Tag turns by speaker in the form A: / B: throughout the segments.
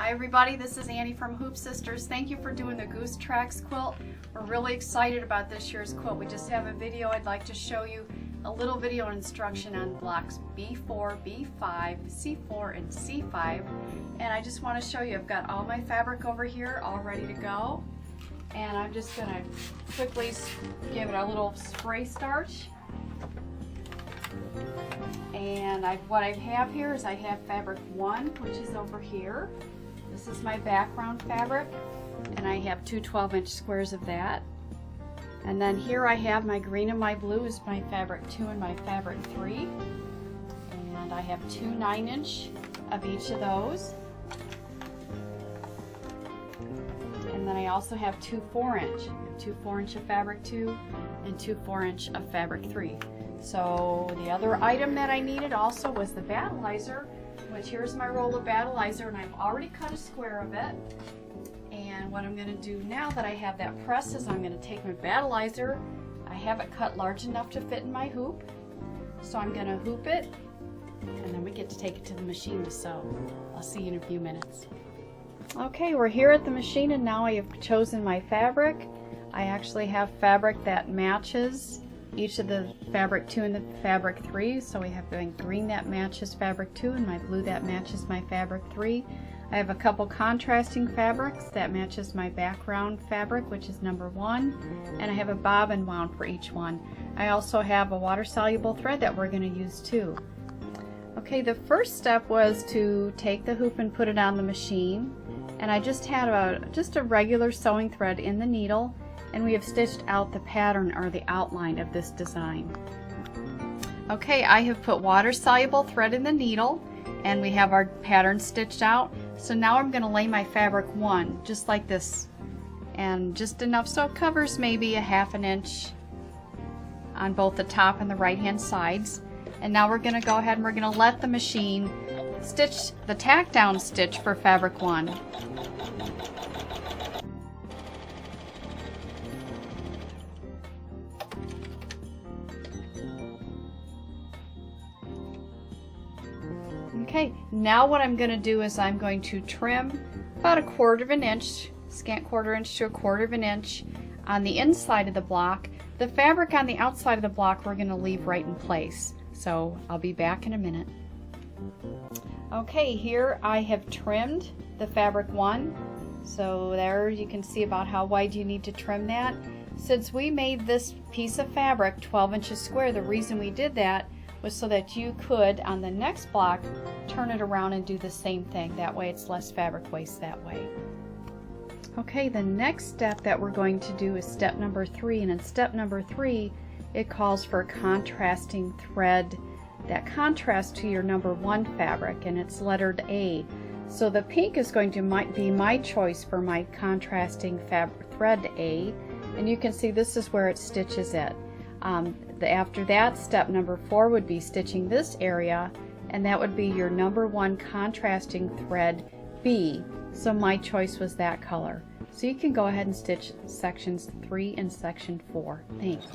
A: Hi everybody, this is Annie from HoopSisters. Thank you for doing the Goose Tracks quilt. We're really excited about this year's quilt. We just have a video I'd like to show you, a little video instruction on blocks B4, B5, C4, and C5. And I just want to show you, I've got all my fabric over here all ready to go. And I'm just going to quickly give it a little spray starch. And what I have here is I have fabric 1, which is over here. This is my background fabric, and I have two 12-inch squares of that. And then here I have my green and my blue is my fabric 2 and my fabric 3. And I have two 9-inch of each of those. And then I also have two 4-inch. Two 4-inch of fabric 2 and two 4-inch of fabric 3. So the other item that I needed also was the battleizer, which here's my roll of battleizer, and I've already cut a square of it. And what I'm going to do now that I have that press is I'm going to take my battleizer. I have it cut large enough to fit in my hoop, so I'm going to hoop it, and then we get to take it to the machine to sew. I'll see you in a few minutes. Okay, we're here at the machine, and now I have chosen my fabric. I actually have fabric that matches each of the fabric 2 and the fabric 3. So we have the green that matches fabric 2 and my blue that matches my fabric 3. I have a couple contrasting fabrics that matches my background fabric, which is number 1, and I have a bobbin wound for each one. I also have a water-soluble thread that we're going to use too. Okay, the first step was to take the hoop and put it on the machine, and I just had a regular sewing thread in the needle, and we have stitched out the pattern or the outline of this design. Okay, I have put water-soluble thread in the needle, and we have our pattern stitched out. So now I'm going to lay my fabric 1 just like this, and just enough so it covers maybe a 1/2 inch on both the top and the right hand sides. And now we're going to go ahead and we're going to let the machine stitch the tack down stitch for fabric 1. Okay, now what I'm going to do is I'm going to trim about a 1/4 inch, scant 1/4 inch to a 1/4 inch on the inside of the block. The fabric on the outside of the block we're going to leave right in place. So I'll be back in a minute. Okay, here I have trimmed the fabric 1. So there you can see about how wide you need to trim that. Since we made this piece of fabric 12 inches square, the reason we did that was so that you could, on the next block, turn it around and do the same thing. That way it's less fabric waste that way. Okay, the next step that we're going to do is step number 3, and in step number 3 it calls for contrasting thread that contrasts to your number 1 fabric, and it's lettered A. So the pink is going to be my choice for my contrasting thread A, and you can see this is where it stitches it. After that, step number 4 would be stitching this area, and that would be your number 1 contrasting thread B. So my choice was that color. So you can go ahead and stitch sections 3 and section 4. Thanks.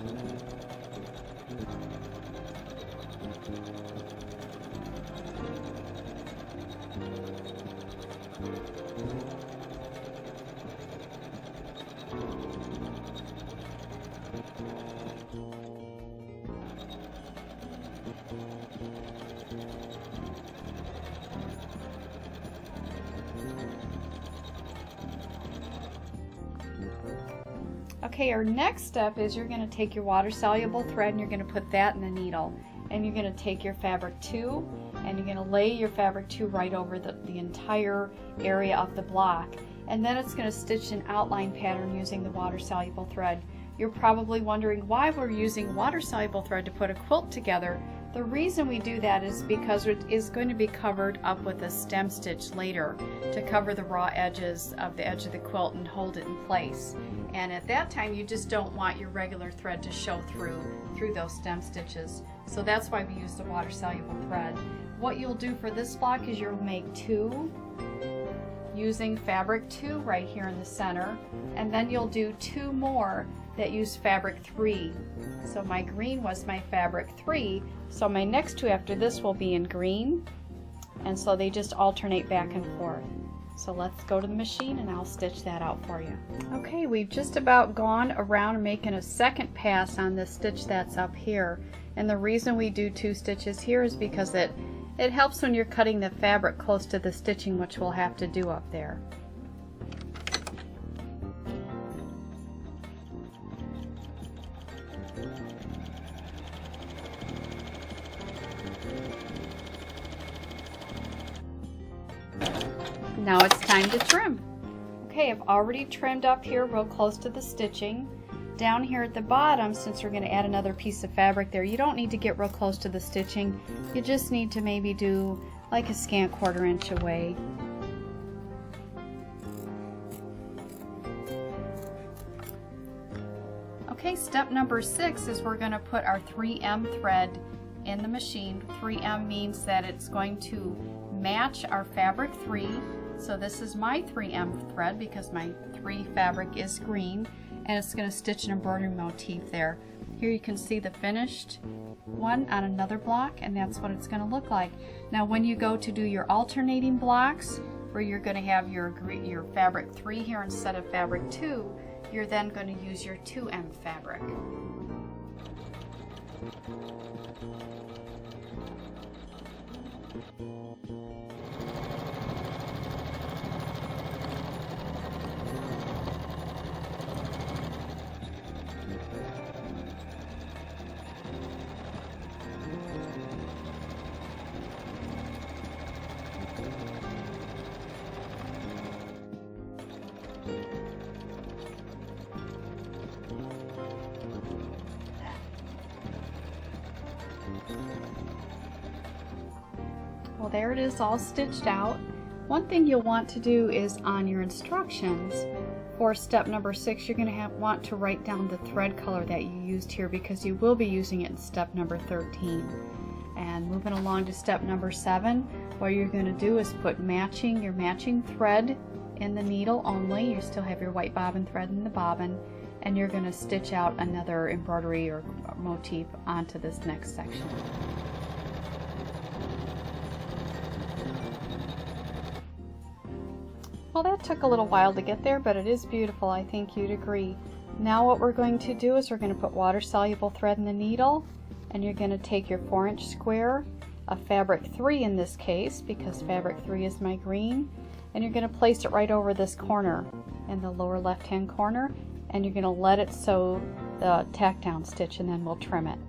A: Okay, our next step is you're going to take your water-soluble thread and you're going to put that in the needle. And you're going to take your fabric 2 and you're going to lay your fabric 2 right over the entire area of the block. And then it's going to stitch an outline pattern using the water-soluble thread. You're probably wondering why we're using water-soluble thread to put a quilt together. The reason we do that is because it is going to be covered up with a stem stitch later to cover the raw edges of the edge of the quilt and hold it in place. And at that time you just don't want your regular thread to show through those stem stitches. So that's why we use the water-soluble thread. What you'll do for this block is you'll make 2 using fabric 2 right here in the center, and then you'll do 2 more that use fabric 3. So my green was my fabric 3, so my next 2 after this will be in green, and so they just alternate back and forth. So let's go to the machine and I'll stitch that out for you. Okay, we've just about gone around making a second pass on this stitch that's up here. And the reason we do 2 stitches here is because it helps when you're cutting the fabric close to the stitching, which we'll have to do up there. Now it's time to trim. Okay, I've already trimmed up here real close to the stitching. Down here at the bottom, since we're going to add another piece of fabric there, you don't need to get real close to the stitching. You just need to maybe do like a scant 1/4 inch away. Okay, step number 6 is we're going to put our 3M thread in the machine. 3M means that it's going to match our fabric 3. So this is my 3M thread because my 3 fabric is green, and it's going to stitch an embroidery motif there. Here you can see the finished one on another block, and that's what it's going to look like. Now when you go to do your alternating blocks, where you're going to have your fabric 3 here instead of fabric 2, you're then going to use your 2M fabric. Well, there it is, all stitched out. One thing you'll want to do is on your instructions for step number 6, you're going to want to write down the thread color that you used here, because you will be using it in step number 13. And moving along to step number 7, what you're going to do is put your matching thread in the needle only. You still have your white bobbin thread in the bobbin, and you're going to stitch out another embroidery or motif onto this next section. Well, that took a little while to get there, but it is beautiful. I think you'd agree. Now what we're going to do is we're going to put water-soluble thread in the needle, and you're going to take your 4-inch square of fabric 3 in this case, because fabric 3 is my green, and you're going to place it right over this corner in the lower left-hand corner, and you're going to let it sew the tack down stitch, and then we'll trim it.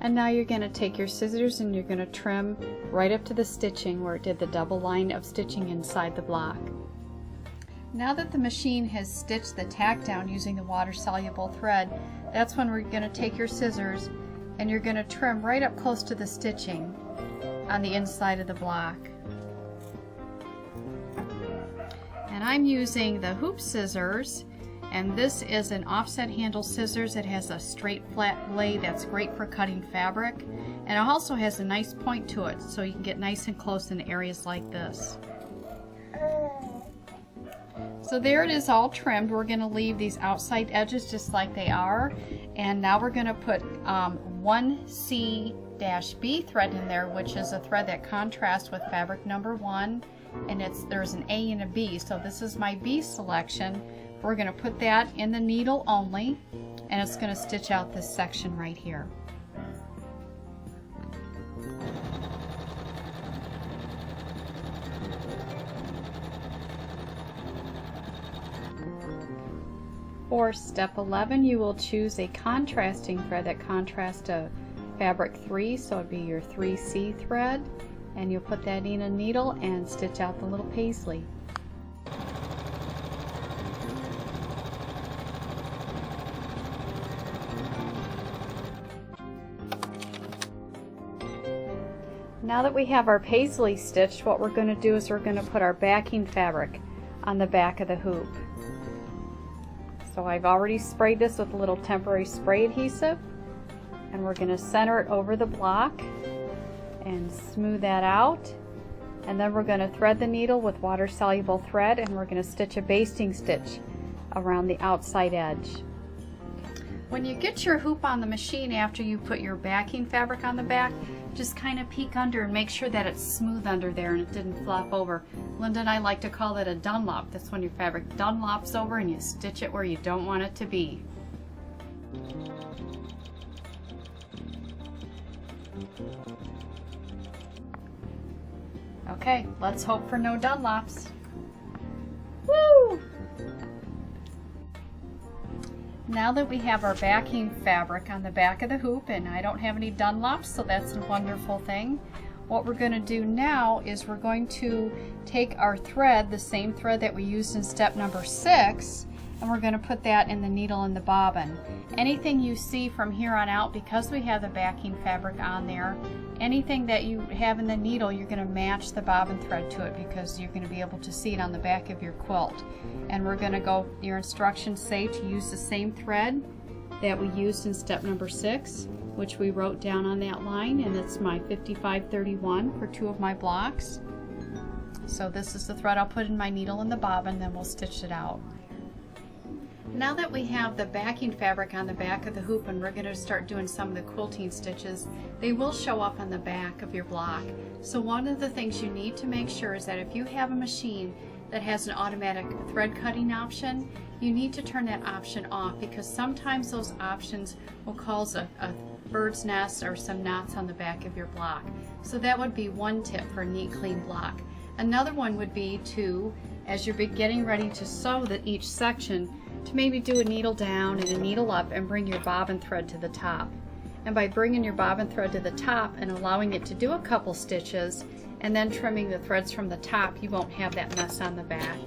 A: And now you're going to take your scissors and you're going to trim right up to the stitching where it did the double line of stitching inside the block. Now that the machine has stitched the tack down using the water-soluble thread, that's when we're going to take your scissors and you're going to trim right up close to the stitching on the inside of the block. And I'm using the hoop scissors, and this is an offset handle scissors. It has a straight flat blade that's great for cutting fabric, and it also has a nice point to it so you can get nice and close in areas like this. So there it is, all trimmed. We're going to leave these outside edges just like they are, and now we're going to put 1C-B thread in there, which is a thread that contrasts with fabric number 1, and there's an A and a B, so this is my B selection. We're going to put that in the needle only, and it's going to stitch out this section right here. For step 11, you will choose a contrasting thread that contrasts to fabric 3, so it'd be your 3C thread, and you'll put that in a needle and stitch out the little paisley. Now that we have our paisley stitched, what we're going to do is we're going to put our backing fabric on the back of the hoop. So I've already sprayed this with a little temporary spray adhesive, and we're going to center it over the block and smooth that out, and then we're going to thread the needle with water-soluble thread, and we're going to stitch a basting stitch around the outside edge. When you get your hoop on the machine after you put your backing fabric on the back, just kind of peek under and make sure that it's smooth under there and it didn't flop over. Linda and I like to call it a Dunlop. That's when your fabric Dunlops over and you stitch it where you don't want it to be. Okay, let's hope for no Dunlops. Woo! Now that we have our backing fabric on the back of the hoop, and I don't have any Dunlops, so that's a wonderful thing. What we're going to do now is we're going to take our thread, the same thread that we used in step number 6, and we're going to put that in the needle and the bobbin. Anything you see from here on out, because we have the backing fabric on there, anything that you have in the needle, you're going to match the bobbin thread to it because you're going to be able to see it on the back of your quilt. And we're going to go, your instructions say to use the same thread that we used in step number 6, which we wrote down on that line, and it's my 5531 for 2 of my blocks. So this is the thread I'll put in my needle and the bobbin, then we'll stitch it out. Now that we have the backing fabric on the back of the hoop and we're going to start doing some of the quilting stitches, they will show up on the back of your block. So one of the things you need to make sure is that if you have a machine that has an automatic thread cutting option, you need to turn that option off because sometimes those options will cause a bird's nest or some knots on the back of your block. So that would be one tip for a neat, clean block. Another one would be to, as you're getting ready to sew each section, to maybe do a needle down and a needle up and bring your bobbin thread to the top. And by bringing your bobbin thread to the top and allowing it to do a couple stitches and then trimming the threads from the top, you won't have that mess on the back.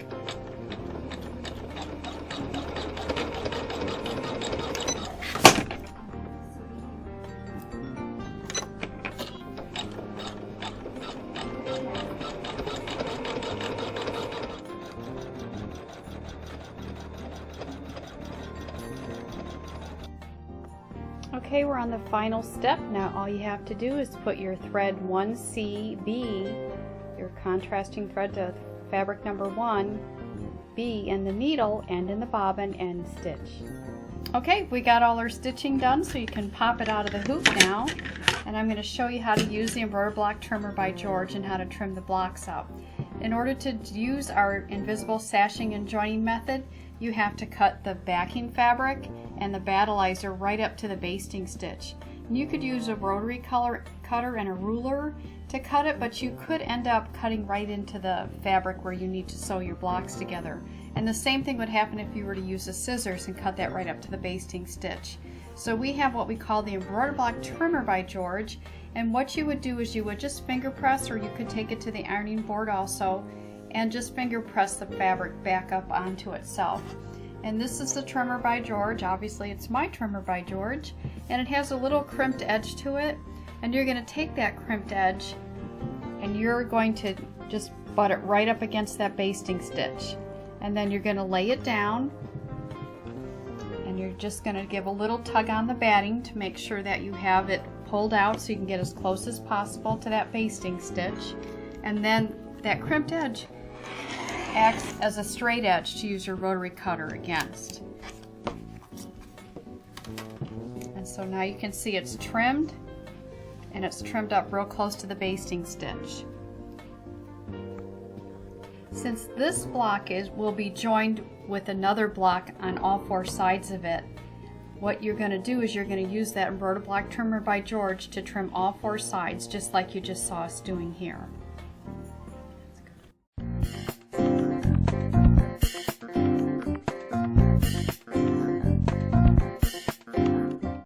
A: Okay, we're on the final step. Now all you have to do is put your thread 1CB, your contrasting thread to fabric number 1B in the needle and in the bobbin and stitch. Okay, we got all our stitching done, so you can pop it out of the hoop now. And I'm going to show you how to use the embroidered block trimmer by George and how to trim the blocks up. In order to use our invisible sashing and joining method, you have to cut the backing fabric and the battleizer right up to the basting stitch. And you could use a rotary cutter and a ruler to cut it, but you could end up cutting right into the fabric where you need to sew your blocks together. And the same thing would happen if you were to use the scissors and cut that right up to the basting stitch. So we have what we call the embroidered block trimmer by George, and what you would do is you would just finger press, or you could take it to the ironing board also, and just finger press the fabric back up onto itself. And this is the trimmer by George. Obviously it's my trimmer by George, and it has a little crimped edge to it, and you're going to take that crimped edge and you're going to just butt it right up against that basting stitch, and then you're going to lay it down, and you're just going to give a little tug on the batting to make sure that you have it pulled out so you can get as close as possible to that basting stitch. And then that crimped edge acts as a straight edge to use your rotary cutter against. And so now you can see it's trimmed, and it's trimmed up real close to the basting stitch. Since this block will be joined with another block on all 4 sides of it, what you're going to do is you're going to use that embroidered block trimmer by George to trim all 4 sides, just like you just saw us doing here.